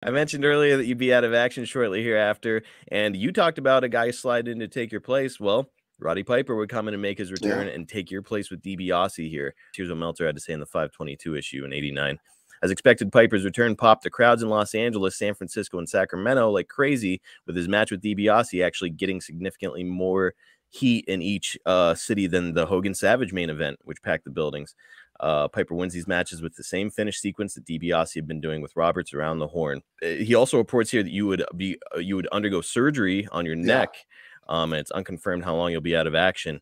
I mentioned earlier that you'd be out of action shortly hereafter, and you talked about a guy sliding in to take your place. Well, Roddy Piper would come in and make his Yeah. return and take your place with DiBiase here. Here's what Meltzer had to say in the 522 issue in '89. As expected, Piper's return popped the crowds in Los Angeles, San Francisco, and Sacramento like crazy, with his match with DiBiase actually getting significantly more heat in each city than the Hogan Savage main event, which packed the buildings. Piper wins these matches with the same finish sequence that DiBiase had been doing with Roberts around the horn. He also reports here that you would undergo surgery on your Yeah. neck, and it's unconfirmed how long you'll be out of action.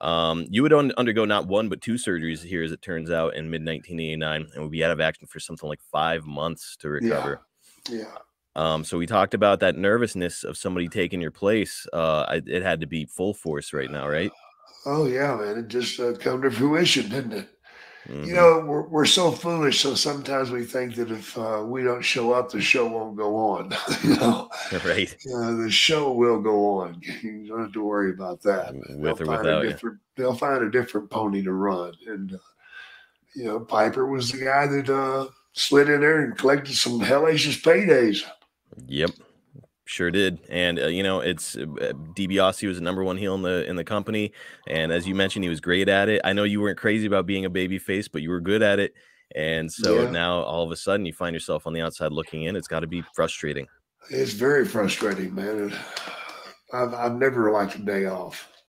You would undergo not one but two surgeries here, as it turns out, in mid 1989, and would be out of action for something like 5 months to recover. Yeah. So we talked about that nervousness of somebody taking your place. It had to be full force right now, right? Oh yeah, man. It just come to fruition, didn't it? You Mm-hmm. know, we're so foolish. So sometimes we think that if we don't show up, the show won't go on. you know, Right. the show will go on. You don't have to worry about that. With or without you. They'll find a different pony to run. And Piper was the guy that slid in there and collected some hellacious paydays. Yep. Sure did. And it's DiBiase was the number one heel in the company, and as you mentioned, he was great at it. I know you weren't crazy about being a baby face, but you were good at it. And so Yeah, now all of a sudden you find yourself on the outside looking in. It's got to be frustrating. it's very frustrating, man. I've never liked a day off.